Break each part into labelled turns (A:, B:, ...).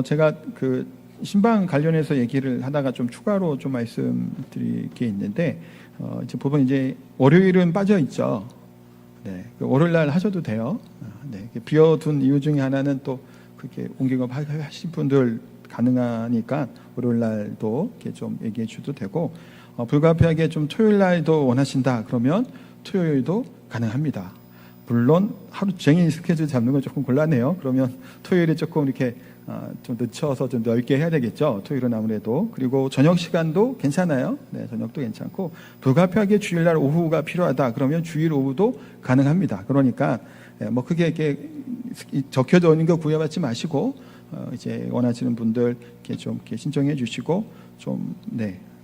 A: 제가 그 신방 관련해서 얘기를 하다가 좀 추가로 좀 말씀드릴 게 있는데, 이제 보면 이제 월요일은 빠져 있죠. 네, 월요일 날 하셔도 돼요. 네, 비워둔 이유 중에 하나는 또 그렇게 옮기고 하신 분들 가능하니까 월요일 날도 이렇게 좀 얘기해 주도 되고, 불가피하게 좀 토요일 날도 원하신다 그러면 토요일도 가능합니다. 물론 하루 종일 스케줄 잡는 건 조금 곤란해요. 그러면 토요일에 조금 이렇게 좀 늦춰서 좀 넓게 해야 되겠죠. 토요일은 아무래도. 그리고 저녁 시간도 괜찮아요. 네, 저녁도 괜찮고, 불가피하게 주일날 오후가 필요하다 그러면 주일 오후도 가능합니다. 그러니까 뭐 크게 이렇게 적혀져 있는 거 구애받지 마시고, 이제 원하시는 분들 이렇게 좀 이렇게 신청해 주시고, 좀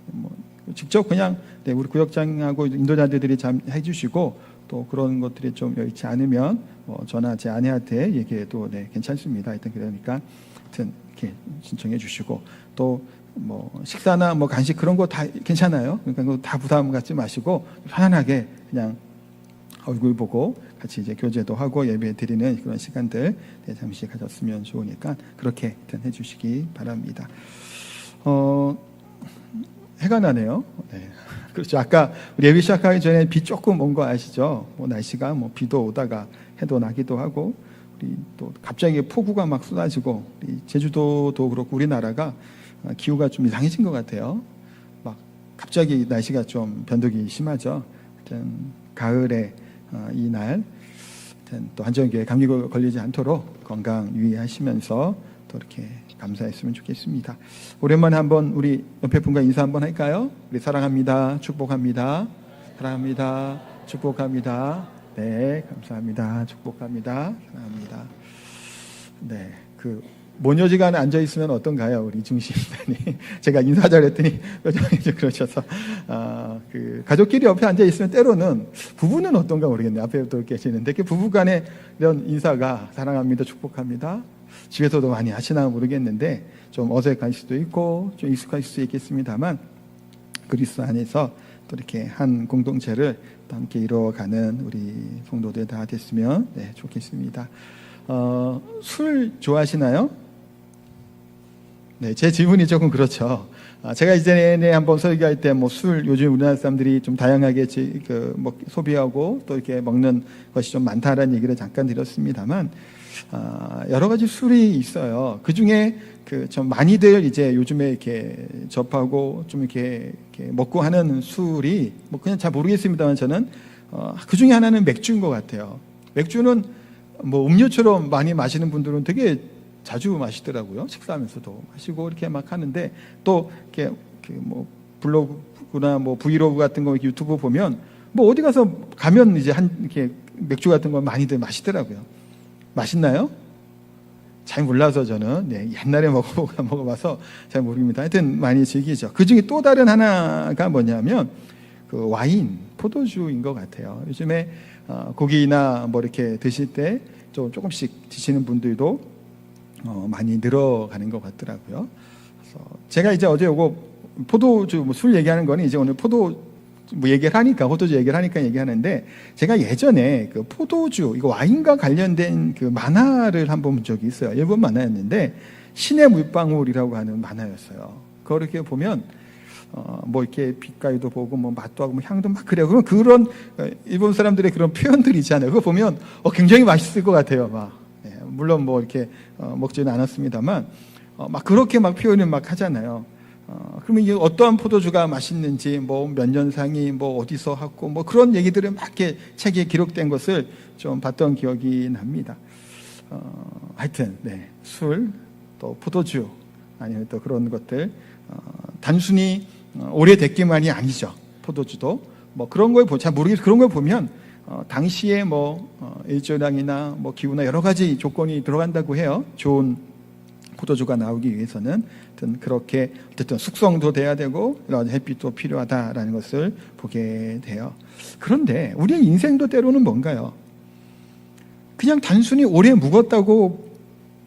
A: 뭐 직접 그냥 우리 구역장하고 인도자들이 참 해주시고, 또 그런 것들이 좀 여의치 않으면 전화 제 아내한테 얘기해도 괜찮습니다. 하여튼 그러니까 하여튼 이렇게 신청해 주시고, 또 뭐 식사나 뭐 간식 그런 거 다 괜찮아요. 그러니까 그거 다 부담 갖지 마시고 편안하게 그냥 얼굴 보고 같이 이제 교제도 하고 예배 드리는 그런 시간들 잠시 가졌으면 좋으니까 그렇게 하여튼 해주시기 바랍니다. 해가 나네요. 네. 그렇죠. 아까 우리 예배 시작하기 전에 비 조금 온 거 아시죠? 뭐 날씨가 뭐 비도 오다가 해도 나기도 하고, 우리 또 갑자기 폭우가 막 쏟아지고, 우리 제주도도 그렇고 우리나라가 기후가 좀 이상해진 것 같아요. 막 갑자기 날씨가 좀 변덕이 심하죠. 하여튼 가을에 이날 또 한정기에 감기 걸리지 않도록 건강 유의하시면서 또 이렇게 감사했으면 좋겠습니다. 오랜만에 한번 우리 옆에 분과 인사 한번 할까요? 우리 사랑합니다. 축복합니다. 사랑합니다. 축복합니다. 네, 감사합니다. 축복합니다. 사랑합니다. 네, 그 모녀지간에 앉아 있으면 어떤가요, 우리 중심단이? 제가 인사 잘했더니 표정이 좀 그러셔서 그 가족끼리 옆에 앉아 있으면 때로는 부부는 어떤가 모르겠네요. 앞에 또 계시는데 그 부부간에 이런 인사가 사랑합니다, 축복합니다. 집에서도 많이 하시나 모르겠는데 좀 어색할 수도 있고 좀 익숙할 수도 있겠습니다만, 그리스도 안에서 또 이렇게 한 공동체를 또 함께 이루어가는 우리 성도들 다 됐으면 좋겠습니다. 술 좋아하시나요? 네, 제 질문이 조금 그렇죠. 제가 이전에 한번 설교할 때 뭐 술, 요즘 우리나라 사람들이 좀 다양하게 소비하고 또 이렇게 먹는 것이 좀 많다라는 얘기를 잠깐 드렸습니다만, 여러 가지 술이 있어요. 그 중에 좀 많이들 이제 요즘에 이렇게 접하고 좀 이렇게 먹고 하는 술이 뭐 그냥 잘 모르겠습니다만, 저는 그 중에 하나는 맥주인 것 같아요. 맥주는 뭐 음료처럼 많이 마시는 분들은 되게 자주 마시더라고요. 식사하면서도 마시고 이렇게 막 하는데, 또 이렇게 뭐 블로그나 뭐 브이로그 같은 거 유튜브 보면 뭐 어디 가면 이제 이렇게 맥주 같은 거 많이들 마시더라고요. 맛있나요? 잘 몰라서 저는 옛날에 먹어봐서 잘 모릅니다. 하여튼 많이 즐기죠. 그 중에 또 다른 하나가 뭐냐면 그 와인, 포도주인 것 같아요. 요즘에 고기나 뭐 이렇게 드실 때 조금씩 드시는 분들도 많이 늘어가는 것 같더라고요. 그래서 제가 이제 어제 요거 포도주 술 얘기하는 거는 이제 오늘 포도주 얘기를 하니까 얘기하는데, 제가 예전에 그 포도주, 이거 와인과 관련된 그 만화를 한번 본 적이 있어요. 일본 만화였는데 신의 물방울이라고 하는 만화였어요. 그걸 이렇게 보면 뭐 이렇게 빛깔도 보고 뭐 맛도 하고 뭐 향도 막 그래요. 그러면 그런 일본 사람들의 그런 표현들이 있잖아요. 그거 보면 굉장히 맛있을 것 같아요. 물론 뭐 이렇게 먹지는 않았습니다만 막 그렇게 막 표현을 막 하잖아요. 그러면 이게 어떠한 포도주가 맛있는지, 뭐 몇 년상이 뭐 어디서 하고 뭐 그런 얘기들을 막 이렇게 책에 기록된 것을 좀 봤던 기억이 납니다. 하여튼 술, 또 포도주, 아니면 또 그런 것들 단순히 오래됐기만이 아니죠. 포도주도 뭐 그런 걸 잘 모르겠어요. 그런 걸 보면 당시에 뭐 일조량이나 뭐 기후나 여러 가지 조건이 들어간다고 해요. 좋은 포도주가 나오기 위해서는 그렇게 어쨌든 숙성도 돼야 되고 이런 햇빛도 필요하다라는 것을 보게 돼요. 그런데 우리의 인생도 때로는 뭔가요? 그냥 단순히 오래 묵었다고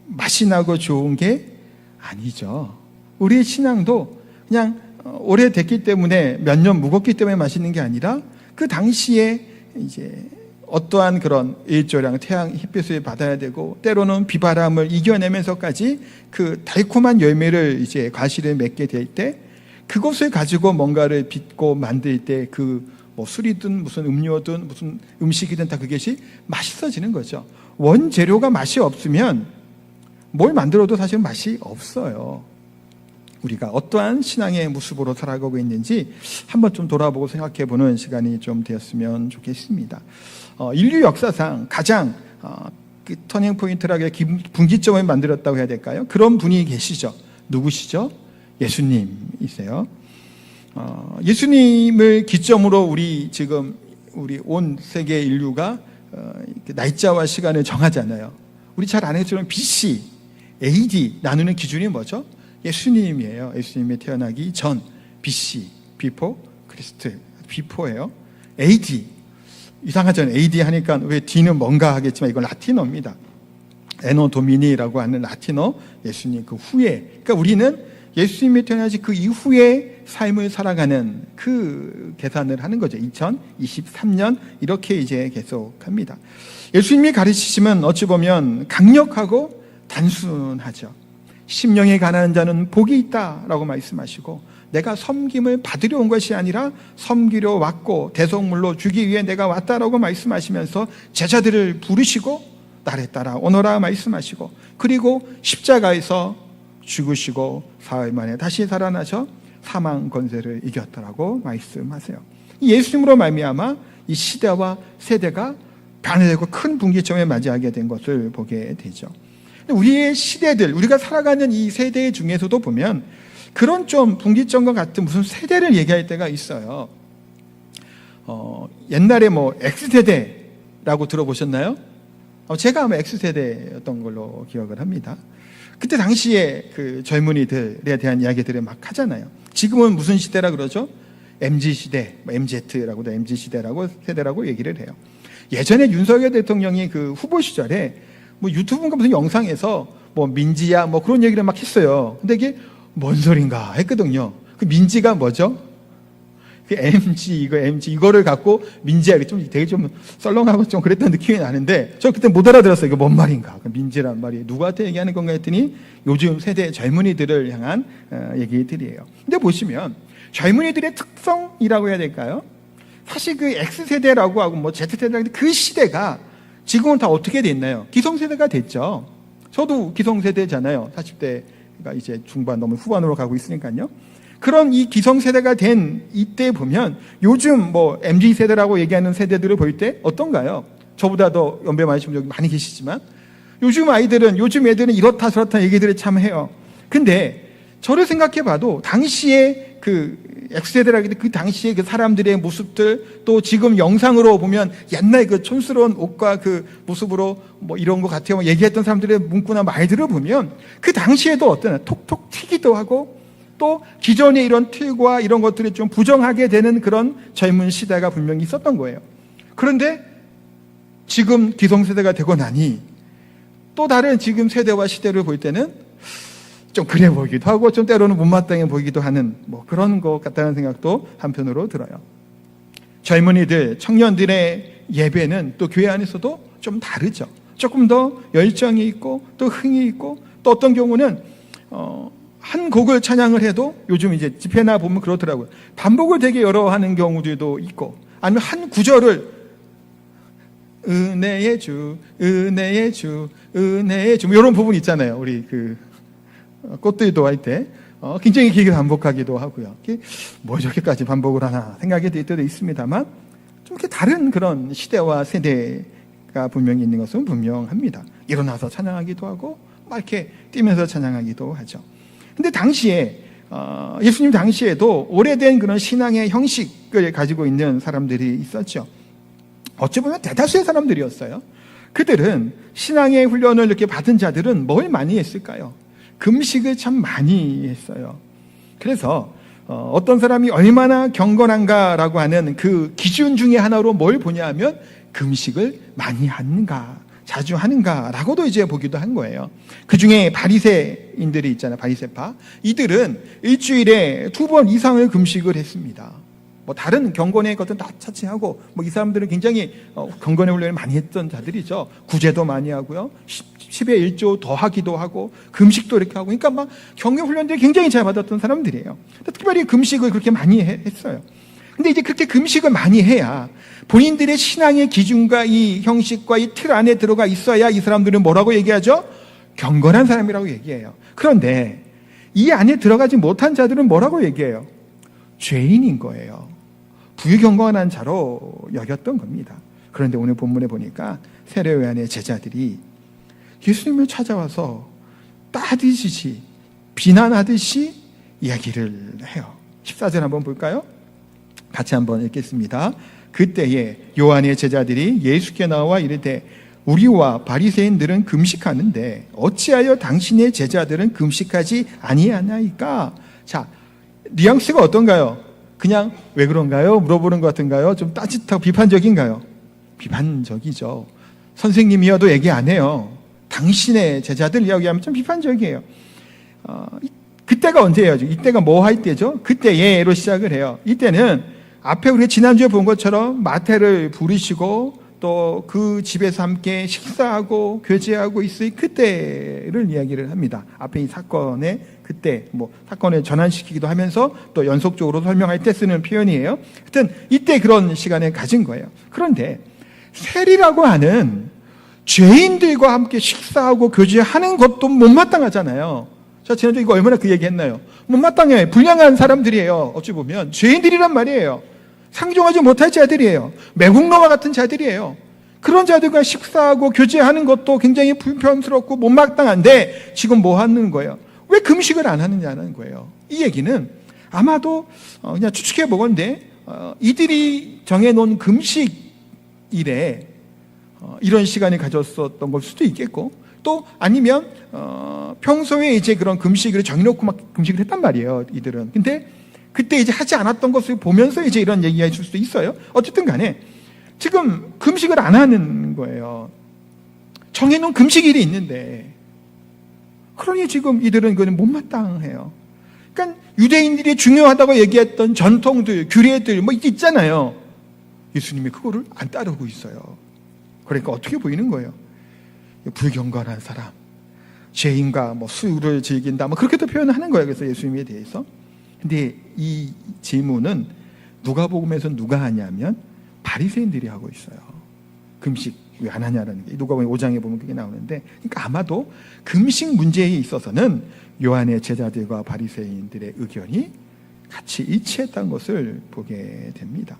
A: 맛이 나고 좋은 게 아니죠. 우리의 신앙도 그냥 오래됐기 때문에 몇 년 묵었기 때문에 맛있는 게 아니라 그 당시에 이제 어떠한 그런 일조량, 태양 햇빛을 받아야 되고 때로는 비바람을 이겨내면서까지 그 달콤한 열매를 이제 과실을 맺게 될 때 그것을 가지고 뭔가를 빚고 만들 때 그 뭐 술이든 무슨 음료든 무슨 음식이든 다 그것이 맛있어지는 거죠. 원재료가 맛이 없으면 뭘 만들어도 사실 맛이 없어요. 우리가 어떠한 신앙의 모습으로 살아가고 있는지 한번 좀 돌아보고 생각해 보는 시간이 좀 되었으면 좋겠습니다. 인류 역사상 가장 그 터닝 포인트라고 분기점을 만들었다고 해야 될까요? 그런 분이 계시죠. 누구시죠? 예수님이세요. 예수님을 기점으로 우리 온 세계 인류가 날짜와 시간을 정하잖아요. 우리 잘 아는 것처럼 BC, AD 나누는 기준이 뭐죠? 예수님이에요. 예수님이 태어나기 전 BC, Before Christ, Before예요. AD 이상하잖아요. AD 하니까 왜 D는 뭔가 하겠지만 이건 라틴어입니다. 에노 도미니라고 하는 라틴어 예수님 그 후에. 그러니까 우리는 예수님이 태어나시 그 이후에 삶을 살아가는 그 계산을 하는 거죠. 2023년 이렇게 이제 계속합니다. 예수님이 가르치심은 어찌 보면 강력하고 단순하죠. 심령에 가난한 자는 복이 있다라고 말씀하시고 내가 섬김을 받으려 온 것이 아니라 섬기려 왔고 대속물로 주기 위해 내가 왔다라고 말씀하시면서 제자들을 부르시고 나를 따라 오너라 말씀하시고 그리고 십자가에서 죽으시고 사흘 만에 다시 살아나셔 사망 권세를 이겼다라고 말씀하세요. 예수님으로 말미암아 이 시대와 세대가 변화되고 큰 분기점에 맞이하게 된 것을 보게 되죠. 우리의 시대들, 우리가 살아가는 이 세대 중에서도 보면 그런 좀 분기점과 같은 무슨 세대를 얘기할 때가 있어요. 옛날에 뭐 X세대라고 들어보셨나요? 제가 아마 X세대였던 걸로 기억을 합니다. 그때 당시에 그 젊은이들에 대한 이야기들을 막 하잖아요. 지금은 무슨 시대라 그러죠? MZ시대, MZ라고도 MZ시대라고 세대라고 얘기를 해요. 예전에 윤석열 대통령이 그 후보 시절에 뭐 유튜브인가 무슨 영상에서 뭐 민지야 뭐 그런 얘기를 막 했어요. 근데 이게 뭔 소린가 했거든요. 그 민지가 뭐죠? 그 MG 이거를 갖고 민지야 좀 되게 좀 썰렁하고 좀 그랬던 느낌이 나는데 저 그때 못 알아들었어요. 이거 뭔 말인가? 그 민지란 말이 누구한테 얘기하는 건가 했더니 요즘 세대 젊은이들을 향한 얘기들이에요. 근데 보시면 젊은이들의 특성이라고 해야 될까요? 사실 그 X세대라고 하고 뭐 Z세대라고 그 시대가 지금은 다 어떻게 됐나요? 기성세대가 됐죠. 저도 기성세대잖아요. 40대가 이제 중반 넘은 후반으로 가고 있으니까요. 그런 이 기성세대가 된 이때 보면 요즘 뭐 MZ세대라고 얘기하는 세대들을 볼 때 어떤가요? 저보다 더 연배 많으신 분들 많이 계시지만 요즘 애들은 이렇다 저렇다 얘기들을 참 해요. 근데 저를 생각해 봐도 당시에 그 X세대라고 해도 그 당시에 그 사람들의 모습들 또 지금 영상으로 보면 옛날 그 촌스러운 옷과 그 모습으로 뭐 이런 것 같아요. 얘기했던 사람들의 문구나 말들을 보면 그 당시에도 어떤 톡톡 튀기도 하고 또 기존의 이런 틀과 이런 것들을 좀 부정하게 되는 그런 젊은 시대가 분명히 있었던 거예요. 그런데 지금 기성세대가 되고 나니 또 다른 지금 세대와 시대를 볼 때는 좀 그래 보이기도 하고 좀 때로는 못마땅해 보이기도 하는 뭐 그런 것 같다는 생각도 한편으로 들어요. 젊은이들, 청년들의 예배는 또 교회 안에서도 좀 다르죠. 조금 더 열정이 있고 또 흥이 있고 또 어떤 경우는 한 곡을 찬양을 해도 요즘 이제 집회나 보면 그렇더라고요. 반복을 되게 여러 하는 경우들도 있고 아니면 한 구절을 은혜의 주, 은혜의 주, 은혜의 주 뭐 이런 부분 있잖아요. 우리 그 꽃들도 할 때 굉장히 길게 반복하기도 하고요. 뭐 저렇게까지 반복을 하나 생각이 들 때도 있습니다만 좀 이렇게 다른 그런 시대와 세대가 분명히 있는 것은 분명합니다. 일어나서 찬양하기도 하고 막 이렇게 뛰면서 찬양하기도 하죠. 근데 당시에 예수님 당시에도 오래된 그런 신앙의 형식을 가지고 있는 사람들이 있었죠. 어찌 보면 대다수의 사람들이었어요. 그들은 신앙의 훈련을 이렇게 받은 자들은 뭘 많이 했을까요? 금식을 참 많이 했어요. 그래서 어떤 사람이 얼마나 경건한가라고 하는 그 기준 중에 하나로 뭘 보냐 하면 금식을 많이 하는가 자주 하는가라고도 이제 보기도 한 거예요. 그 중에 바리새인들이 있잖아요. 바리새파. 이들은 일주일에 2번 이상을 금식을 했습니다. 뭐 다른 경건의 것은 다 차치하고 뭐 이 사람들은 굉장히 경건의 훈련을 많이 했던 자들이죠. 구제도 많이 하고요. 10의 1조 더 하기도 하고 금식도 이렇게 하고 그러니까 막 경외 훈련들을 굉장히 잘 받았던 사람들이에요. 특별히 금식을 그렇게 많이 했어요. 근데 이제 그렇게 금식을 많이 해야 본인들의 신앙의 기준과 이 형식과 이 틀 안에 들어가 있어야 이 사람들은 뭐라고 얘기하죠? 경건한 사람이라고 얘기해요. 그런데 이 안에 들어가지 못한 자들은 뭐라고 얘기해요? 죄인인 거예요. 불경건한 자로 여겼던 겁니다. 그런데 오늘 본문에 보니까 세례요한의 제자들이 예수님을 찾아와서 따지듯이 비난하듯이 이야기를 해요. 14절 한번 볼까요? 같이 한번 읽겠습니다. 그때에 요한의 제자들이 예수께 나와 이르되 우리와 바리새인들은 금식하는데 어찌하여 당신의 제자들은 금식하지 아니하나이까? 자, 뉘앙스가 어떤가요? 그냥 왜 그런가요? 물어보는 것 같은가요? 좀 따뜻하고 비판적인가요? 비판적이죠. 선생님이어도 얘기 안 해요. 당신의 제자들 이야기하면 좀 비판적이에요. 그때가 언제예요? 이때가 뭐 할 때죠? 그때예로 시작을 해요. 이때는 앞에 우리가 지난주에 본 것처럼 마태를 부르시고 또 그 집에서 함께 식사하고 교제하고 있을 그때를 이야기를 합니다. 앞에 이 사건의 그때, 뭐 사건을 전환시키기도 하면서 또 연속적으로 설명할 때 쓰는 표현이에요. 하여튼 이때 그런 시간을 가진 거예요. 그런데 세리라고 하는 죄인들과 함께 식사하고 교제하는 것도 못마땅하잖아요. 자, 지난주에 이거 얼마나 그 얘기 했나요? 못마땅해. 불량한 사람들이에요. 어찌 보면 죄인들이란 말이에요. 상종하지 못할 자들이에요. 매국노와 같은 자들이에요. 그런 자들과 식사하고 교제하는 것도 굉장히 불편스럽고 못마땅한데 지금 뭐 하는 거예요? 왜 금식을 안 하느냐는 거예요. 이 얘기는 아마도 그냥 추측해 보건데 이들이 정해놓은 금식일에 이런 시간을 가졌었던 걸 수도 있겠고 또 아니면 평소에 이제 그런 금식을 정해놓고 막 금식을 했단 말이에요. 이들은. 근데 그때 이제 하지 않았던 것을 보면서 이제 이런 얘기가 있을 수도 있어요. 어쨌든 간에 지금 금식을 안 하는 거예요. 정해놓은 금식일이 있는데 그러니 지금 이들은 그건 못마땅해요. 그러니까 유대인들이 중요하다고 얘기했던 전통들, 규례들 뭐 있잖아요. 예수님이 그거를 안 따르고 있어요. 그러니까 어떻게 보이는 거예요? 불경건한 사람, 죄인과 뭐 술을 즐긴다, 뭐 그렇게도 표현하는 거예요. 그래서 예수님에 대해서. 근데 이 질문은 누가복음에서 누가 하냐면 바리새인들이 하고 있어요. 금식 왜 안 하냐라는 게 누가복음 5장에 보면 그게 나오는데, 그러니까 아마도 금식 문제에 있어서는 요한의 제자들과 바리새인들의 의견이 같이 일치했다는 것을 보게 됩니다.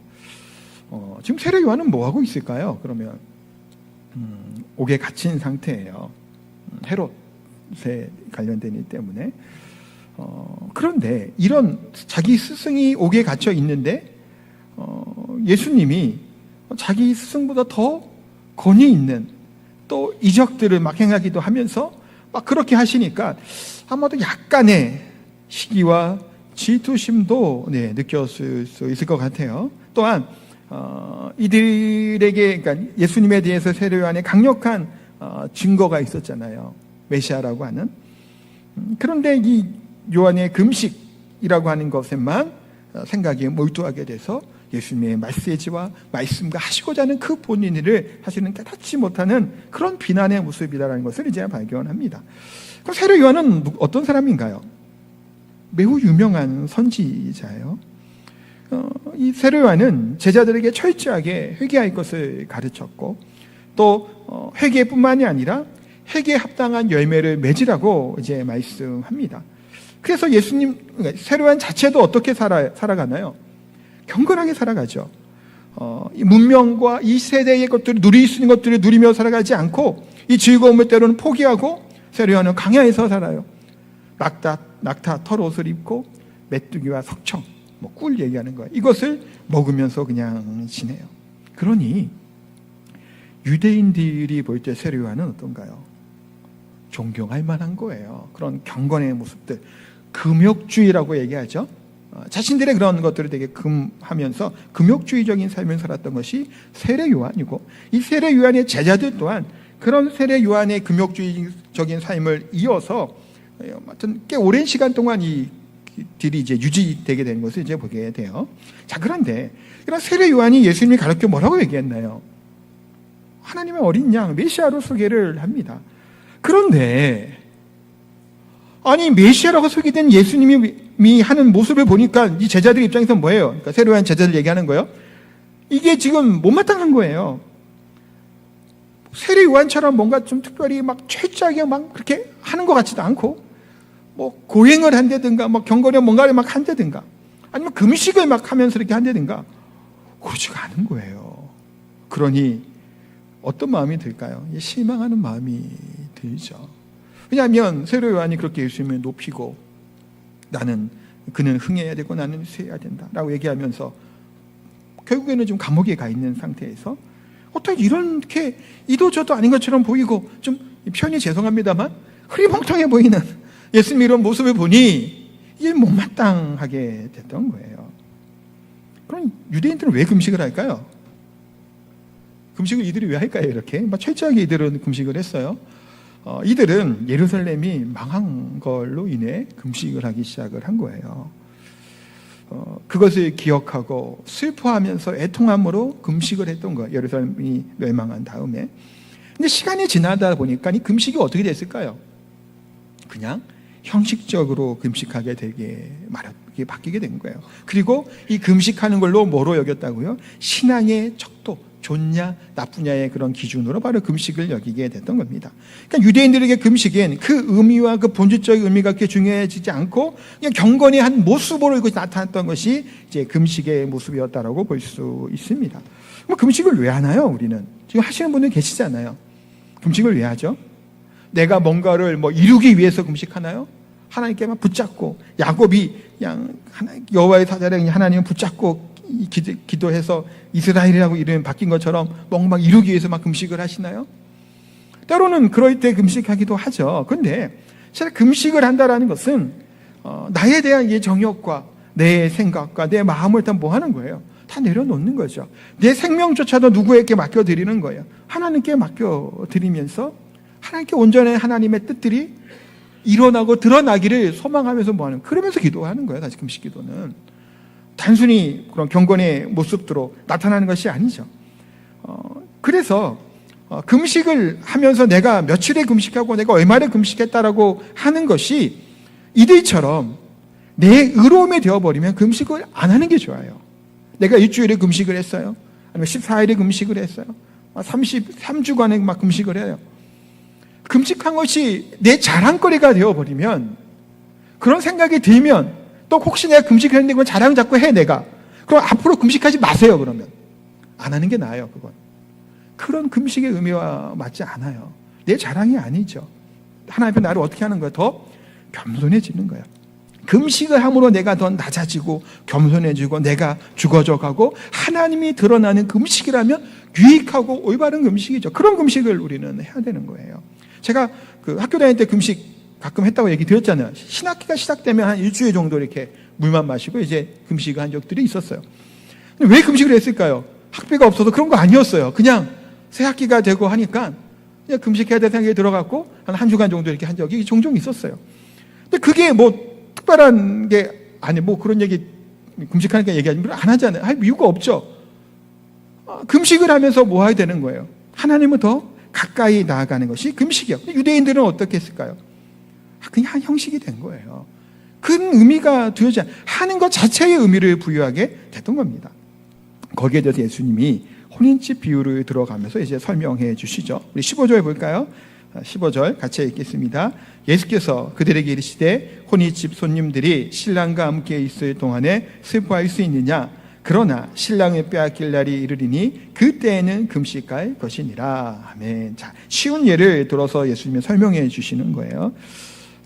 A: 지금 세례 요한은 뭐 하고 있을까요? 그러면 옥에 갇힌 상태예요. 헤롯에 관련된 일 때문에. 그런데 이런 자기 스승이 옥에 갇혀 있는데 예수님이 자기 스승보다 더 권위 있는 또 이적들을 막 행하기도 하면서 막 그렇게 하시니까 아마도 약간의 시기와 질투심도 느꼈을 수 있을 것 같아요. 또한 이들에게, 그러니까 예수님에 대해서 세례 요한의 강력한 증거가 있었잖아요. 메시아라고 하는. 그런데 이 요한의 금식이라고 하는 것에만 생각이 몰두하게 돼서 예수님의 메시지와 말씀과 하시고자 하는 그 본인을 사실은 깨닫지 못하는 그런 비난의 모습이라는 것을 이제 발견합니다. 그럼 세례 요한은 어떤 사람인가요? 매우 유명한 선지자예요. 이 세례 요한은 제자들에게 철저하게 회개할 것을 가르쳤고 또 회개뿐만이 아니라 회개에 합당한 열매를 맺으라고 이제 말씀합니다. 그래서 예수님, 세례 요한 자체도 어떻게 살아가나요? 경건하게 살아가죠. 이 문명과 이 세대의 것들을 누릴 수 있는 것들을 누리며 살아가지 않고 이 즐거움을 때로는 포기하고 세례 요한은 광야에서 살아요. 낙타 털옷을 입고 메뚜기와 석청, 뭐 꿀 얘기하는 거예요. 이것을 먹으면서 그냥 지내요. 그러니 유대인들이 볼 때 세례 요한은 어떤가요? 존경할 만한 거예요. 그런 경건의 모습들, 금욕주의라고 얘기하죠. 자신들의 그런 것들을 되게 금하면서 금욕주의적인 삶을 살았던 것이 세례 요한이고, 이 세례 요한의 제자들 또한 그런 세례 요한의 금욕주의적인 삶을 이어서 하여튼 꽤 오랜 시간 동안 이 음식들이 이제 유지되게 되는 것을 이제 보게 돼요. 자, 그런데 이런 세례 요한이 예수님이 가르쳐 뭐라고 얘기했나요? 하나님의 어린 양 메시아로 소개를 합니다. 그런데 아니 메시아라고 소개된 예수님이 하는 모습을 보니까 이 제자들 입장에서 뭐예요? 그러니까 세례 요한 제자들 얘기하는 거예요. 이게 지금 못마땅한 거예요. 세례 요한처럼 뭔가 좀 특별히 막 철저하게 막 그렇게 하는 것 같지도 않고, 뭐 고행을 한다든가, 뭐 경건에 뭔가를 막 한다든가, 아니면 금식을 막 하면서 이렇게 한다든가, 그러지가 않은 거예요. 그러니 어떤 마음이 들까요? 실망하는 마음이 들죠. 왜냐하면 세례 요한이 그렇게 예수님을 높이고 그는 흥해야 되고 나는 쇠해야 된다라고 얘기하면서 결국에는 좀 감옥에 가 있는 상태에서 어떻게 이렇게 이도저도 아닌 것처럼 보이고 좀 편히 죄송합니다만 흐리멍텅해 보이는 예수님 이런 모습을 보니 이게 못마땅하게 됐던 거예요. 그럼 유대인들은 왜 금식을 할까요? 금식을 이들이 왜 할까요? 이렇게 철저하게 이들은 금식을 했어요. 이들은 예루살렘이 망한 걸로 인해 금식을 하기 시작을 한 거예요. 그것을 기억하고 슬퍼하면서 애통함으로 금식을 했던 거예요. 예루살렘이 멸망한 다음에. 근데 시간이 지나다 보니까 이 금식이 어떻게 됐을까요? 그냥 형식적으로 금식하게 되게 바뀌게 된 거예요. 그리고 이 금식하는 걸로 뭐로 여겼다고요? 신앙의 척도, 좋냐 나쁘냐의 그런 기준으로 바로 금식을 여기게 됐던 겁니다. 그러니까 유대인들에게 금식엔 그 의미와 그 본질적인 의미가 그렇게 중요해지지 않고 그냥 경건의 한 모습으로 나타났던 것이 이제 금식의 모습이었다라고 볼 수 있습니다. 그럼 금식을 왜 하나요? 우리는 지금 하시는 분들 계시잖아요. 금식을 왜 하죠? 내가 뭔가를 이루기 위해서 금식하나요? 하나님께만 붙잡고 야곱이 그냥 여호와의 사자를 하나님을 붙잡고 기도해서 이스라엘이라고 이름이 바뀐 것처럼 뭔가 막 이루기 위해서 막 금식을 하시나요? 때로는 그럴 때 금식하기도 하죠. 그런데 사실 금식을 한다라는 것은 나에 대한 이 정욕과 내 생각과 내 마음을 다 뭐 하는 거예요? 다 내려놓는 거죠. 내 생명조차도 누구에게 맡겨드리는 거예요. 하나님께 맡겨드리면서 하나님께 온전히 하나님의 뜻들이 일어나고 드러나기를 소망하면서 뭐 하는, 그러면서 기도하는 거예요. 다시 금식 기도는 단순히 그런 경건의 모습으로 나타나는 것이 아니죠. 그래서 금식을 하면서 내가 며칠에 금식하고 내가 얼마를 금식했다라고 하는 것이 이들처럼 내 의로움이 되어버리면 금식을 안 하는 게 좋아요. 내가 일주일에 금식을 했어요. 아니면 14일에 금식을 했어요. 33주간에 막 금식을 해요. 금식한 것이 내 자랑거리가 되어버리면, 그런 생각이 들면 또 혹시 내가 금식했는데 그건 자랑 자꾸 해 내가. 그럼 앞으로 금식하지 마세요. 그러면 안 하는 게 나아요. 그건 그런 금식의 의미와 맞지 않아요. 내 자랑이 아니죠. 하나님 앞에 나를 어떻게 하는 거예요? 더 겸손해지는 거예요. 금식을 함으로 내가 더 낮아지고 겸손해지고 내가 죽어져 가고 하나님이 드러나는 금식이라면 유익하고 올바른 금식이죠. 그런 금식을 우리는 해야 되는 거예요. 제가 그 학교 다닐 때 금식 가끔 했다고 얘기 드렸잖아요. 신학기가 시작되면 한 일주일 정도 이렇게 물만 마시고 이제 금식을 한 적들이 있었어요. 근데 왜 금식을 했을까요? 학비가 없어서 그런 거 아니었어요. 그냥 새 학기가 되고 하니까 그냥 금식해야 될 생각이 들어갔고 한 주간 정도 이렇게 한 적이 종종 있었어요. 근데 그게 특별한 게 아니 그런 얘기 금식하니까 얘기하지 안 하잖아요. 할 이유가 없죠. 금식을 하면서 뭐 해야 되는 거예요? 하나님을 더 가까이 나아가는 것이 금식이요. 유대인들은 어떻게 했을까요? 그냥 형식이 된 거예요. 큰 의미가 두여지 하는 것 자체의 의미를 부여하게 됐던 겁니다. 거기에 대해서 예수님이 혼인집 비유를 들어가면서 이제 설명해 주시죠. 우리 15절 볼까요? 15절 같이 읽겠습니다. 예수께서 그들에게 이르시되 혼인집 손님들이 신랑과 함께 있을 동안에 슬퍼할 수 있느냐? 그러나 신랑을 빼앗길 날이 이르리니 그때에는 금식할 것이니라. 아멘. 자, 쉬운 예를 들어서 예수님이 설명해 주시는 거예요.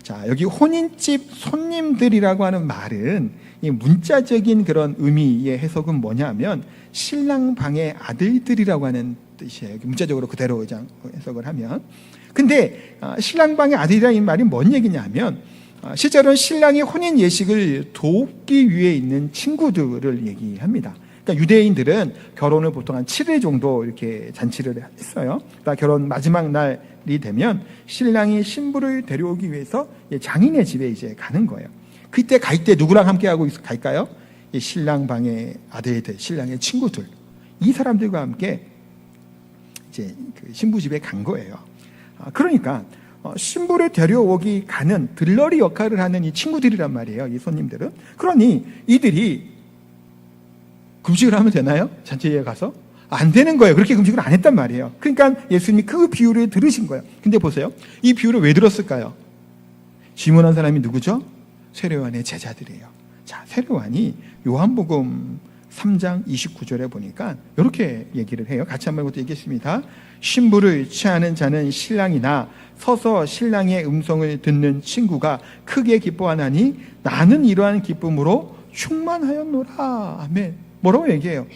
A: 자, 여기 혼인집 손님들이라고 하는 말은 이 문자적인 그런 의미의 해석은 뭐냐면 신랑 방의 아들들이라고 하는 뜻이에요. 문자적으로 그대로 해석을 하면. 근데 신랑 방의 아들이라는 말이 뭔 얘기냐면 실제로는 신랑이 혼인 예식을 돕기 위해 있는 친구들을 얘기합니다. 그러니까 유대인들은 결혼을 보통 한 7일 정도 이렇게 잔치를 했어요. 그러니까 결혼 마지막 날이 되면 신랑이 신부를 데려오기 위해서 장인의 집에 이제 가는 거예요. 그때 갈 때 누구랑 함께 하고 갈까요? 이 신랑 방의 아들들, 신랑의 친구들, 이 사람들과 함께 이제 그 신부 집에 간 거예요. 그러니까 신부를 데려오기 가는 들러리 역할을 하는 이 친구들이란 말이에요. 이 손님들은. 그러니 이들이 금식을 하면 되나요? 잔치에 가서? 안 되는 거예요. 그렇게 금식을 안 했단 말이에요. 그러니까 예수님이 그 비유를 들으신 거예요. 근데 보세요. 이 비유를 왜 들었을까요? 질문한 사람이 누구죠? 세례요한의 제자들이에요. 자, 세례요한이 요한복음 3장 29절에 보니까 이렇게 얘기를 해요. 같이 한번 이것도 얘기했습니다. 신부를 취하는 자는 신랑이나 서서 신랑의 음성을 듣는 친구가 크게 기뻐하나니 나는 이러한 기쁨으로 충만하였노라. 아멘. 뭐라고 얘기해요?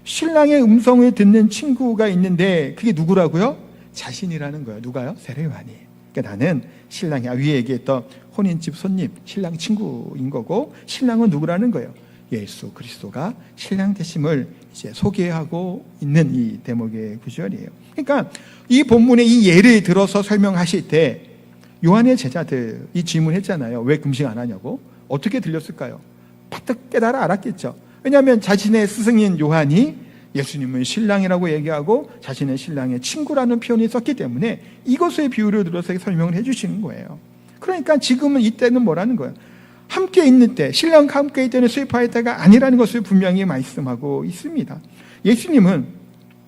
A: 신랑의 음성을 듣는 친구가 있는데 그게 누구라고요? 자신이라는 거예요. 누가요? 세례요한이. 그러니까 나는 신랑이 위에 얘기했던 혼인집 손님, 신랑 친구인 거고 신랑은 누구라는 거예요? 예수 그리스도가 신랑 되심을 이제 소개하고 있는 이 대목의 구절이에요. 그러니까 이 본문의 이 예를 들어서 설명하실 때 요한의 제자들이 질문했잖아요. 왜 금식 안 하냐고. 어떻게 들렸을까요? 바짝 깨달아 알았겠죠. 왜냐하면 자신의 스승인 요한이 예수님은 신랑이라고 얘기하고 자신의 신랑의 친구라는 표현이 썼기 때문에 이것의 비유를 들어서 설명을 해주시는 거예요. 그러니까 지금은 이때는 뭐라는 거예요? 함께 있는 때, 신랑과 함께 있을 때는 슬퍼할 때가 아니라는 것을 분명히 말씀하고 있습니다. 예수님은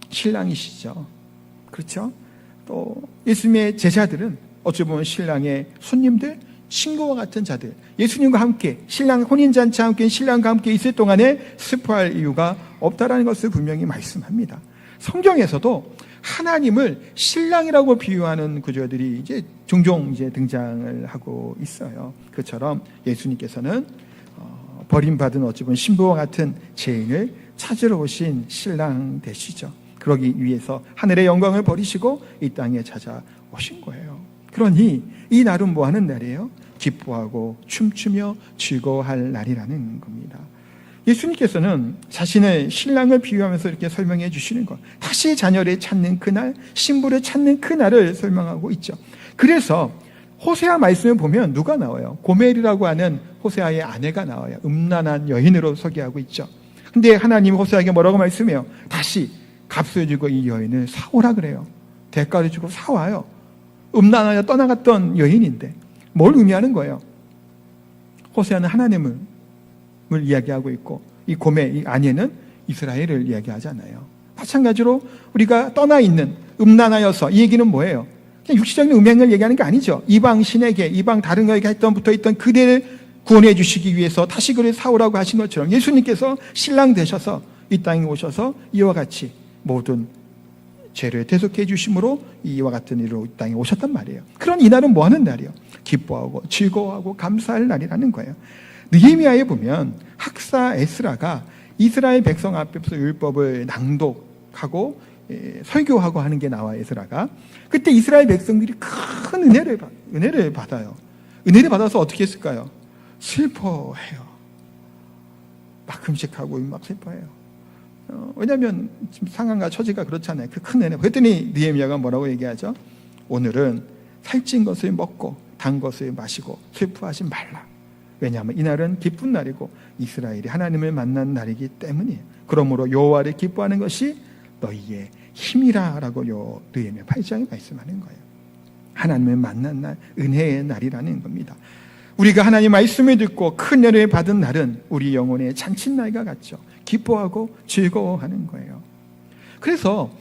A: 신랑이시죠. 그렇죠? 또 예수님의 제자들은 어찌 보면 신랑의 손님들, 친구와 같은 자들, 예수님과 함께 신랑 혼인잔치와 함께 신랑과 함께 있을 동안에 슬퍼할 이유가 없다라는 것을 분명히 말씀합니다. 성경에서도 하나님을 신랑이라고 비유하는 구절들이 이제 종종 이제 등장을 하고 있어요. 그처럼 예수님께서는 버림받은 어찌 보면 신부와 같은 죄인을 찾으러 오신 신랑 되시죠. 그러기 위해서 하늘의 영광을 버리시고 이 땅에 찾아오신 거예요. 그러니 이 날은 뭐 하는 날이에요? 기뻐하고 춤추며 즐거워할 날이라는 겁니다. 예수님께서는 자신의 신랑을 비유하면서 이렇게 설명해 주시는 것, 다시 자녀를 찾는 그날, 신부를 찾는 그날을 설명하고 있죠. 그래서 호세아 말씀을 보면 누가 나와요? 고멜이라고 하는 호세아의 아내가 나와요. 음란한 여인으로 소개하고 있죠. 근데 하나님 호세아에게 뭐라고 말씀해요? 다시 값을 주고 이 여인을 사오라 그래요. 대가를 주고 사와요. 음란하여 떠나갔던 여인인데 뭘 의미하는 거예요? 호세아는 하나님을 이야기하고 있고 이 고멜, 이 아내는 이스라엘을 이야기하잖아요. 마찬가지로 우리가 떠나 있는 음란하여서 이 얘기는 뭐예요? 그냥 육체적인 음행을 얘기하는 게 아니죠. 이방 신에게, 이방 다른 거에게 했던 붙어있던 그대를 구원해 주시기 위해서 다시 그를 사오라고 하신 것처럼 예수님께서 신랑 되셔서 이 땅에 오셔서 이와 같이 모든 죄를 대속해 주심으로 이와 같은 일로 이 땅에 오셨단 말이에요. 그런 이날은 뭐 하는 날이에요? 기뻐하고 즐거워하고 감사할 날이라는 거예요. 느헤미야에 보면 학사 에스라가 이스라엘 백성 앞에서 율법을 낭독하고 설교하고 하는 게 나와요. 에스라가 그때 이스라엘 백성들이 큰 은혜를 받아요. 은혜를 받아서 어떻게 했을까요? 슬퍼해요. 막 금식하고 막 슬퍼해요. 왜냐하면 지금 상황과 처지가 그렇잖아요. 그 큰 은혜. 그랬더니 느헤미야가 뭐라고 얘기하죠? 오늘은 살찐 것을 먹고 단 것을 마시고 슬퍼하지 말라. 왜냐하면 이날은 기쁜 날이고 이스라엘이 하나님을 만난 날이기 때문이에요. 그러므로 여호와를 기뻐하는 것이 너희의 힘이라라고 느헤미야 8장에 말씀하는 거예요. 하나님을 만난 날, 은혜의 날이라는 겁니다. 우리가 하나님 말씀을 듣고 큰 은혜를 받은 날은 우리 영혼의 잔칫날과 같죠. 기뻐하고 즐거워하는 거예요. 그래서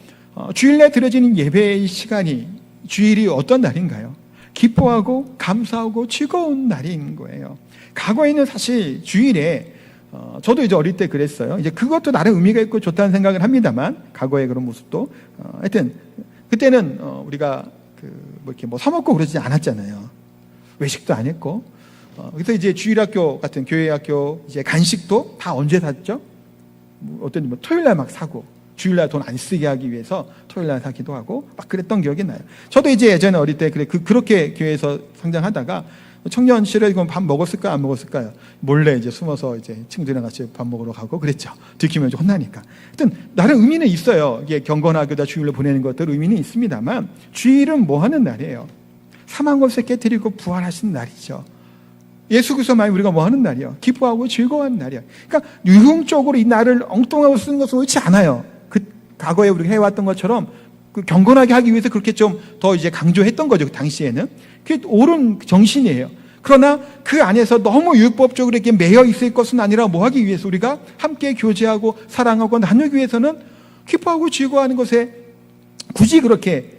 A: 주일날 드려지는 예배의 시간이 주일이 어떤 날인가요? 기뻐하고 감사하고 즐거운 날인 거예요. 과거에는 사실 주일에 저도 이제 어릴 때 그랬어요. 이제 그것도 나름 의미가 있고 좋다는 생각을 합니다만 과거의 그런 모습도 하여튼 그때는 우리가 이렇게 사 먹고 그러지 않았잖아요. 외식도 안 했고 그래서 이제 주일학교 같은 교회 학교 이제 간식도 다 언제 샀죠? 어떤 토요일날 막 사고 주일날 돈 안 쓰게 하기 위해서 토요일날 사기도 하고 막 그랬던 기억이 나요. 저도 이제 예전에 어릴 때 그렇게 교회에서 성장하다가 청년 시절에 이건 밥 먹었을까요? 안 먹었을까요? 몰래 이제 숨어서 이제 친구들이랑 같이 밥 먹으러 가고 그랬죠. 들키면 이제 혼나니까. 하여튼 나름 의미는 있어요. 이게 경건하게다 주일로 보내는 것들 의미는 있습니다만 주일은 뭐 하는 날이에요? 사망 것을 깨뜨리고 부활하신 날이죠. 예수 그리스도만 우리가 뭐 하는 날이요? 기뻐하고 즐거워하는 날이야. 그러니까 유흥적으로 이 날을 엉뚱하고 쓰는 것은 옳지 않아요. 그 과거에 우리가 해왔던 것처럼 그 경건하게 하기 위해서 그렇게 좀 더 이제 강조했던 거죠. 그 당시에는. 그게 옳은 정신이에요. 그러나 그 안에서 너무 율법적으로 이렇게 매여 있을 것은 아니라 뭐 하기 위해서 우리가 함께 교제하고 사랑하고 나누기 위해서는 기뻐하고 즐거워하는 것에 굳이 그렇게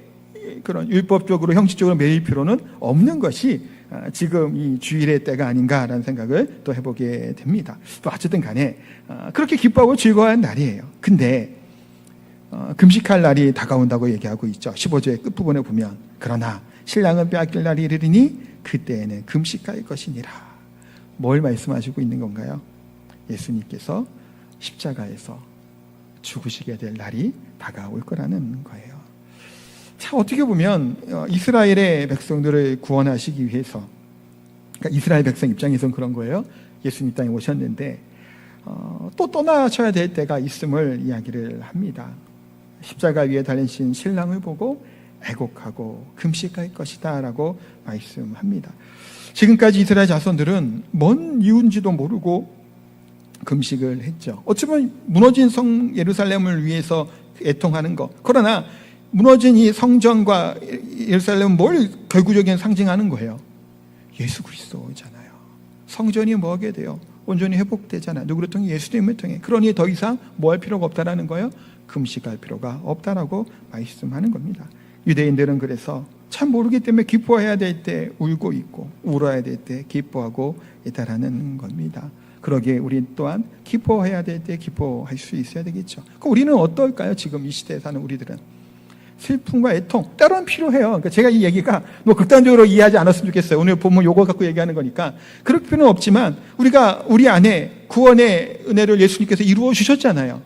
A: 그런 율법적으로 형식적으로 매일 필요는 없는 것이 지금 이 주일의 때가 아닌가라는 생각을 또 해보게 됩니다. 또 어쨌든 간에 그렇게 기뻐하고 즐거워하는 날이에요. 근데 금식할 날이 다가온다고 얘기하고 있죠. 15절의 끝부분에 보면 그러나 신랑은 빼앗길 날이 이르리니 그때에는 금식할 것이니라. 뭘 말씀하시고 있는 건가요? 예수님께서 십자가에서 죽으시게 될 날이 다가올 거라는 거예요. 자, 어떻게 보면 이스라엘의 백성들을 구원하시기 위해서, 그러니까 이스라엘 백성 입장에서는 그런 거예요. 예수님 땅에 오셨는데 또 떠나셔야 될 때가 있음을 이야기를 합니다. 십자가 위에 달리신 신랑을 보고 애곡하고 금식할 것이다 라고 말씀합니다. 지금까지 이스라엘 자손들은 뭔 이유인지도 모르고 금식을 했죠. 어쩌면 무너진 성 예루살렘을 위해서 애통하는 것. 그러나 무너진 이 성전과 예루살렘은 뭘 결국적인 상징하는 거예요? 예수 그리스도잖아요. 성전이 뭐하게 돼요? 온전히 회복되잖아요. 누구를 통해? 예수님을 통해. 그러니 더 이상 뭐 할 필요가 없다라는 거예요? 금식할 필요가 없다라고 말씀하는 겁니다. 유대인들은 그래서 참 모르기 때문에 기뻐해야 될 때 울고 있고 울어야 될 때 기뻐하고 있다라는 겁니다. 그러기에 우리 또한 기뻐해야 될 때 기뻐할 수 있어야 되겠죠. 그럼 우리는 어떨까요? 지금 이 시대에 사는 우리들은 슬픔과 애통 때로는 필요해요. 그러니까 제가 이 얘기가 뭐 극단적으로 이해하지 않았으면 좋겠어요. 오늘 보면 요거 갖고 얘기하는 거니까 그럴 필요는 없지만 우리가 우리 안에 구원의 은혜를 예수님께서 이루어 주셨잖아요.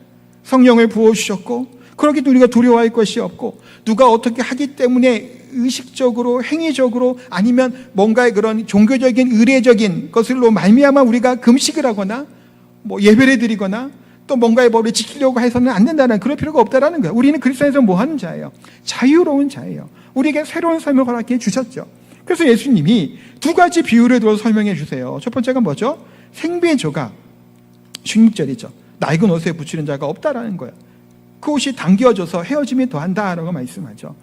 A: 성령을 부어 주셨고 그러기도 우리가 두려워할 것이 없고 누가 어떻게 하기 때문에 의식적으로 행위적으로 아니면 뭔가의 그런 종교적인 의례적인 것으로 말미암아 우리가 금식을 하거나 뭐 예배를 드리거나 또 뭔가의 법을 지키려고 해서는 안 된다는 그럴 필요가 없다라는 거예요. 우리는 그리스도 안에서 뭐 하는 자예요? 자유로운 자예요. 우리에게 새로운 삶을 허락해 주셨죠. 그래서 예수님이 두 가지 비유를 들어 설명해 주세요. 첫 번째가 뭐죠? 생배조각 16절이죠. 낡은 옷에 붙이는 자가 없다라는 거예요. 그 옷이 당겨져서 헤어짐이 더한다라고 말씀하죠.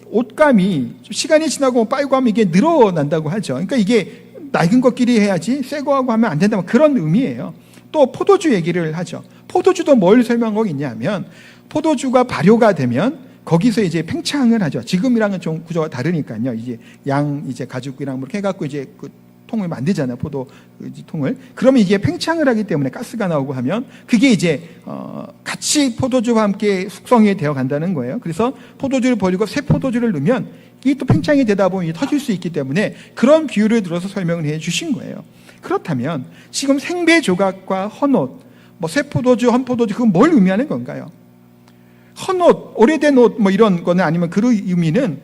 A: 옷감이 시간이 지나고 빨고 하면 이게 늘어난다고 하죠. 그러니까 이게 낡은 것끼리 해야지 새 거하고 하면 안 된다. 그런 의미예요. 또 포도주 얘기를 하죠. 포도주도 뭘 설명하고 있냐면 포도주가 발효가 되면 거기서 이제 팽창을 하죠. 지금이랑은 좀 구조가 다르니까요. 이제 이제 가죽이랑 이렇게 해갖고 이제 그 통을 만들잖아요. 포도 통을. 그러면 이게 팽창을 하기 때문에 가스가 나오고 하면 그게 이제 같이 포도주와 함께 숙성이 되어 간다는 거예요. 그래서 포도주를 버리고 새 포도주를 넣으면 이게 또 팽창이 되다 보면 터질 수 있기 때문에 그런 비유를 들어서 설명을 해 주신 거예요. 그렇다면 지금 생배 조각과 헌옷, 뭐 새 포도주, 헌 포도주 그건 뭘 의미하는 건가요? 헌옷, 오래된 옷 뭐 이런 거는 아니면 그 의미는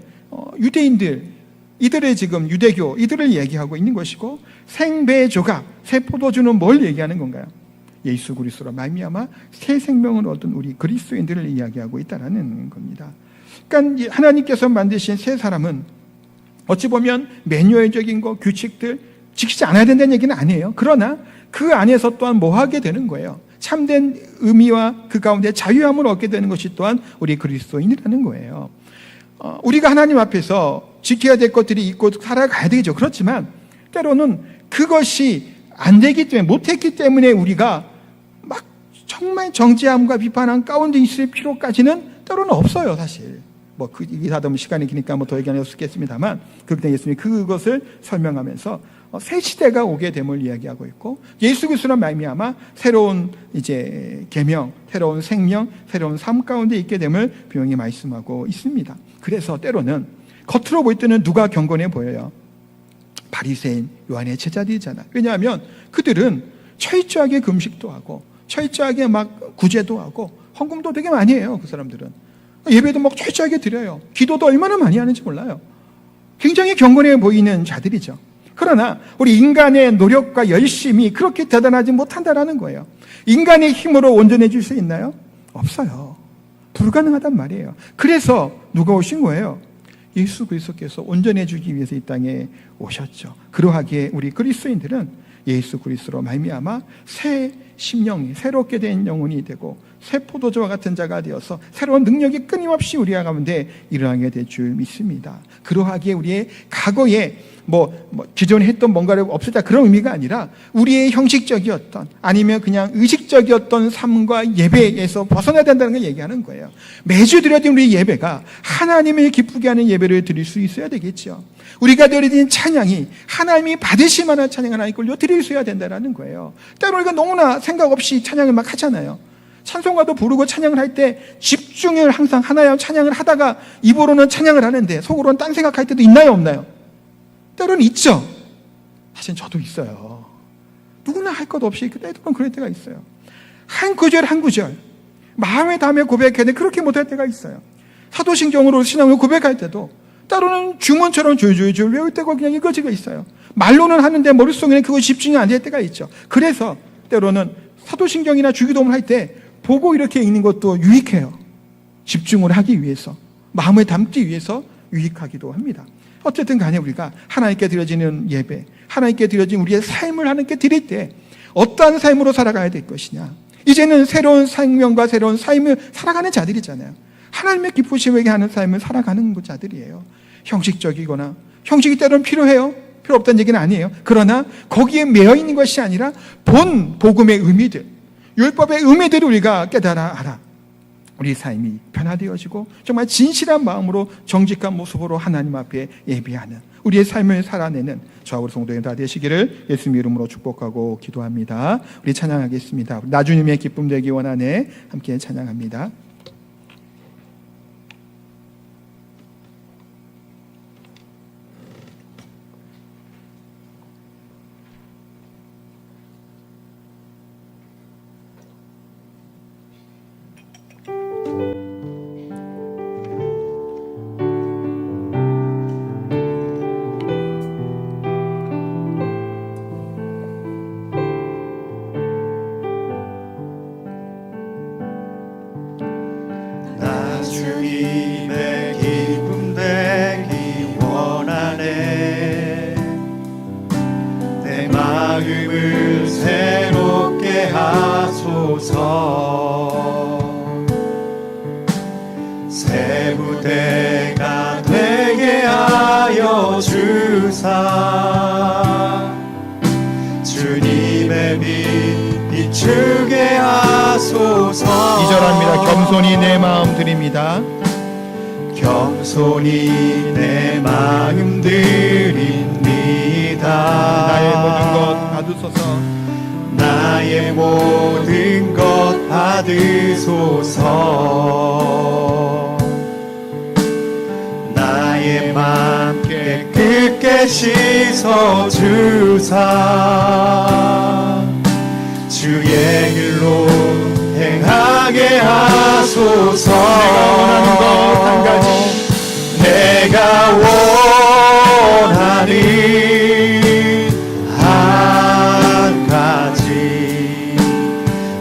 A: 유대인들 이들의 지금 유대교 이들을 얘기하고 있는 것이고 생배 조각, 새 포도주는 뭘 얘기하는 건가요? 예수 그리스도로 말미암아 새 생명을 얻은 우리 그리스도인들을 이야기하고 있다는 겁니다. 그러니까 하나님께서 만드신 새 사람은 어찌 보면 매뉴얼적인 거, 규칙들 지키지 않아야 된다는 얘기는 아니에요. 그러나 그 안에서 또한 뭐 하게 되는 거예요? 참된 의미와 그 가운데 자유함을 얻게 되는 것이 또한 우리 그리스도인이라는 거예요. 우리가 하나님 앞에서 지켜야 될 것들이 있고 살아가야 되겠죠. 그렇지만 때로는 그것이 안 되기 때문에 못했기 때문에 우리가 막 정말 정죄함과 비판한 가운데 있을 필요까지는 때로는 없어요. 사실 뭐 그 얘기하다 보면 시간이 기니까 뭐 더 얘기할 수 있겠습니다만 그때 예수님이 그것을 설명하면서 새 시대가 오게 됨을 이야기하고 있고 예수 그리스도로 말미암아 새로운 이제 계명, 새로운 생명, 새로운 삶 가운데 있게 됨을 분명히 말씀하고 있습니다. 그래서 때로는 겉으로 볼 때는 누가 경건해 보여요? 바리새인 요한의 제자들이잖아요. 왜냐하면 그들은 철저하게 금식도 하고 철저하게 막 구제도 하고 헌금도 되게 많이 해요. 그 사람들은 예배도 막 철저하게 드려요. 기도도 얼마나 많이 하는지 몰라요. 굉장히 경건해 보이는 자들이죠. 그러나 우리 인간의 노력과 열심이 그렇게 대단하지 못한다라는 거예요. 인간의 힘으로 온전해질 수 있나요? 없어요. 불가능하단 말이에요. 그래서 누가 오신 거예요? 예수 그리스도께서 온전해 주기 위해서 이 땅에 오셨죠. 그러하기에 우리 그리스도인들은 예수 그리스도로 말미암아 새 심령이 새롭게 된 영혼이 되고 새 포도주와 같은 자가 되어서 새로운 능력이 끊임없이 우리 가운데 일어나게 될 줄 믿습니다. 그러하기에 우리의 과거에 기존에 했던 뭔가를 없애자 그런 의미가 아니라 우리의 형식적이었던 아니면 그냥 의식적이었던 삶과 예배에서 벗어나야 된다는 걸 얘기하는 거예요. 매주 드려진 우리 예배가 하나님을 기쁘게 하는 예배를 드릴 수 있어야 되겠죠. 우리가 드려진 찬양이 하나님이 받으실 만한 찬양을 하나님께 드릴 수 있어야 된다는 거예요. 때로 우리가 너무나 생각 없이 찬양을 막 하잖아요. 찬송가도 부르고 찬양을 할 때 집중을 항상 하나의 찬양을 하다가 입으로는 찬양을 하는데 속으로는 딴 생각할 때도 있나요 없나요? 때로는 있죠. 사실 저도 있어요. 누구나 할 것 없이 때로는 그럴 때가 있어요. 한 구절 한 구절 마음에 담에 고백해야 되는데 그렇게 못할 때가 있어요. 사도신경으로 신앙을 고백할 때도 때로는 주문처럼 줄줄줄 외울 때가 그냥 이거지가 있어요. 말로는 하는데 머릿속에는 그거 집중이 안 될 때가 있죠. 그래서 때로는 사도신경이나 주기도문을 할 때 보고 이렇게 읽는 것도 유익해요. 집중을 하기 위해서, 마음을 담기 위해서 유익하기도 합니다. 어쨌든 간에 우리가 하나님께 드려지는 예배, 하나님께 드려진 우리의 삶을 하나님께 드릴 때 어떠한 삶으로 살아가야 될 것이냐. 이제는 새로운 생명과 새로운 삶을 살아가는 자들이잖아요. 하나님의 기쁘시게 하는 삶을 살아가는 자들이에요. 형식적이거나 형식이 때로는 필요해요. 필요 없다는 얘기는 아니에요. 그러나 거기에 매여 있는 것이 아니라 본 복음의 의미들, 율법의 의미들을 우리가 깨달아 알아. 우리 삶이 변화되어지고 정말 진실한 마음으로 정직한 모습으로 하나님 앞에 예비하는 우리의 삶을 살아내는 저와 우리 성도님 다 되시기를 예수님 이름으로 축복하고 기도합니다. 우리 찬양하겠습니다. 나 주님의 기쁨 되기 원하네. 함께 찬양합니다.
B: 주님의 기쁨 되기 원하네. 내 마음을 새롭게 하소서. 새 부대가 되게 하여 주사. 주님의 빛 비추게 하소서.
A: 2절합니다. 겸손히 내 마음 드립니다.
B: 겸손히 내 마음 드립니다.
A: 나의 모든 것 받으소서.
B: 나의 모든 것 받으소서. 나의 맘 깨끗게 씻어 주사. 주의 길로 행하게 하소서. 내가 원하는 한 가지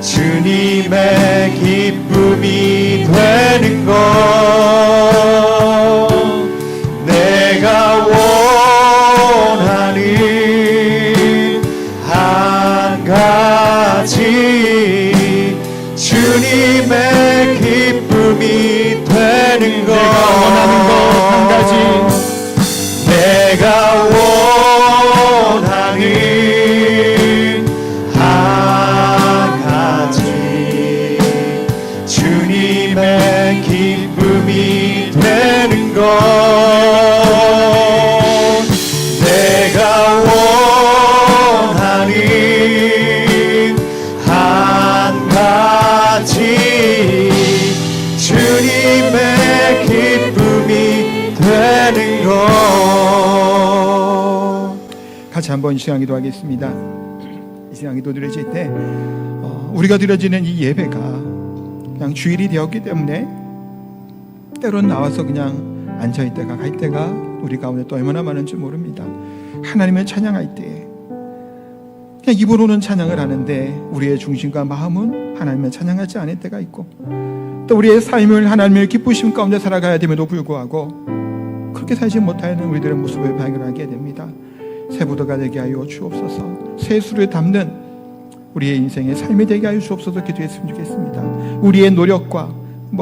B: 주님의 기쁨이 되는 것. 내가 원하는 한 가지 주님의 기쁨이 되는 것. 내가 원하는 한 가지 주님의 기쁨이 되는 것. 내가 원하는 한 가지 주님의 기쁨이 되는 것.
A: 같이 한번 이 시간 기도하겠습니다. 이 시간 기도 드려질 때 우리가 드려지는 이 예배가 그냥 주일이 되었기 때문에 때로는 나와서 그냥 앉아있다가 갈 때가 우리 가운데 또 얼마나 많은지 모릅니다. 하나님을 찬양할 때 그냥 입으로는 찬양을 하는데 우리의 중심과 마음은 하나님을 찬양하지 않을 때가 있고, 또 우리의 삶을 하나님의 기쁘심 가운데 살아가야 됨에도 불구하고 그렇게 살지 못하는 우리들의 모습을 발견하게 됩니다. 새 부도가 되게 하여 주옵소서. 새 술을 담는 우리의 인생의 삶이 되게 하여 주옵소서. 기도했으면 좋겠습니다. 우리의 노력과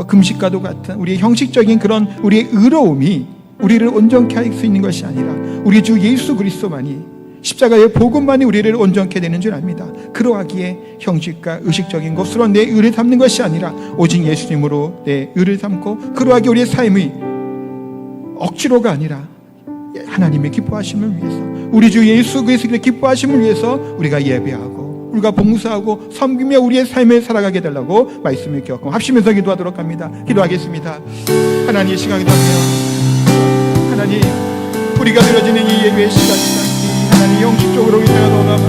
A: 금식과도 같은 우리의 형식적인 그런 우리의 의로움이 우리를 온전케 할 수 있는 것이 아니라 우리 주 예수 그리스도만이, 십자가의 복음만이 우리를 온전케 되는 줄 압니다. 그러하기에 형식과 의식적인 것으로 내 의를 삼는 것이 아니라 오직 예수님으로 내 의를 삼고, 그러하기에 우리의 삶이 억지로가 아니라 하나님의 기뻐하심을 위해서, 우리 주 예수 그리스도의 기뻐하심을 위해서 우리가 예배하고 우리가 봉사하고 섬기며 우리의 삶을 살아가게 되려고 말씀을 기억하고 합심해서 기도하도록 합니다. 기도하겠습니다. 하나님, 이 시간이 되면 하나님, 우리가 드려지는 이 예배의 시간이다. 하나님, 형식적으로 그냥 넣어놔만,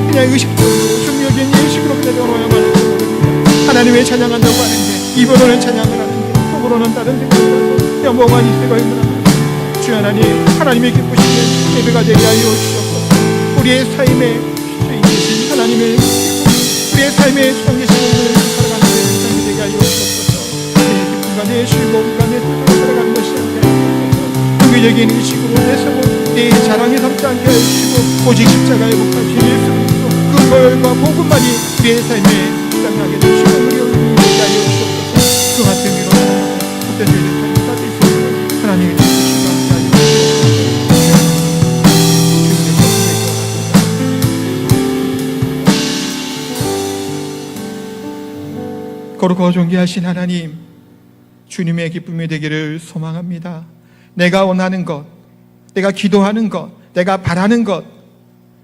A: 그냥 의식적으로 중요한 예식으로 그냥 넣어놔야만, 하나님의 찬양한다고 하는데 입으로는 찬양을 하는데 속으로는 다른 생각을 하고 영광한 이세가 힘들어합니다. 주 하나님, 하나님의 기쁘시는 예배가 되게 하여 주옵소서. 우리의 삶에 주인이신 하나님의 우리의 삶에 주장 계신 오늘 살아가는 삶이 되게 하여 주옵소서. 내 기쁨과 내 쉴몸과 내 뜻으로 살아가는 것이 아니라 종교적인 의식으로 내세고 내 자랑에 삼지 않게 해주시고 오직 십자가에 못 박힌 예수 그리스도 그 보혈과 복음만이 우리의 삶에 주장하게 되시고 우리를 되게 하여 주옵소서. 그 같은 위로 어떤 죄를 받을 수 있는 하나님의 주시고 함께 하여 주옵소서. 거룩하고 존귀하신 하나님, 주님의 기쁨이 되기를 소망합니다. 내가 원하는 것, 내가 기도하는 것, 내가 바라는 것,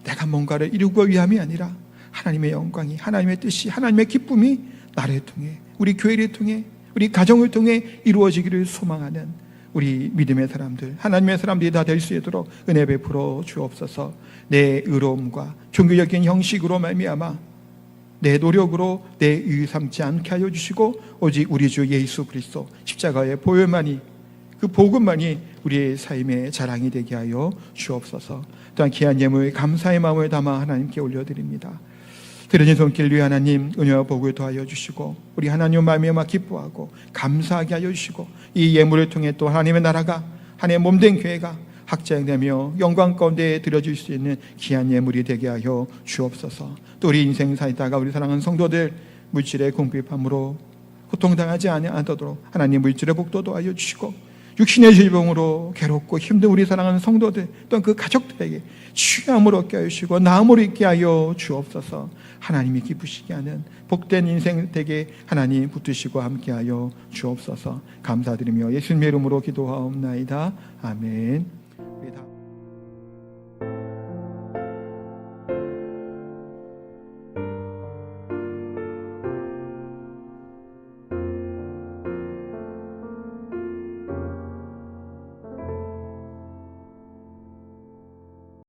A: 내가 뭔가를 이루고 위함이 아니라 하나님의 영광이, 하나님의 뜻이, 하나님의 기쁨이 나를 통해, 우리 교회를 통해, 우리 가정을 통해 이루어지기를 소망하는 우리 믿음의 사람들, 하나님의 사람들이 다 될 수 있도록 은혜 베풀어 주옵소서. 내 의로움과 종교적인 형식으로 말미암아 내 노력으로 내 의 삼지 않게 하여 주시고 오직 우리 주 예수 그리스도 십자가의 보혈만이, 그 복음만이 우리의 삶의 자랑이 되게 하여 주옵소서. 또한 귀한 예물 감사의 마음을 담아 하나님께 올려드립니다. 드려진 손길 위에 하나님 은혜와 복을 더하여 주시고 우리 하나님 말미암아 기뻐하고 감사하게 하여 주시고 이 예물을 통해 또 하나님의 나라가, 하나님의 몸된 교회가 확장되며 영광 가운데 드려질 수 있는 귀한 예물이 되게 하여 주옵소서. 또 우리 인생 살다가 우리 사랑하는 성도들 물질의 궁핍함으로 고통당하지 않도록 하나님 물질의 복도 도와여 주시고 육신의 질병으로 괴롭고 힘든 우리 사랑하는 성도들 또한 그 가족들에게 취함을 얻게 하여 주시고 나음을 있게 하여 주옵소서. 하나님이 기쁘시게 하는 복된 인생 되게 하나님 붙드시고 함께 하여 주옵소서. 감사드리며 예수님의 이름으로 기도하옵나이다. 아멘.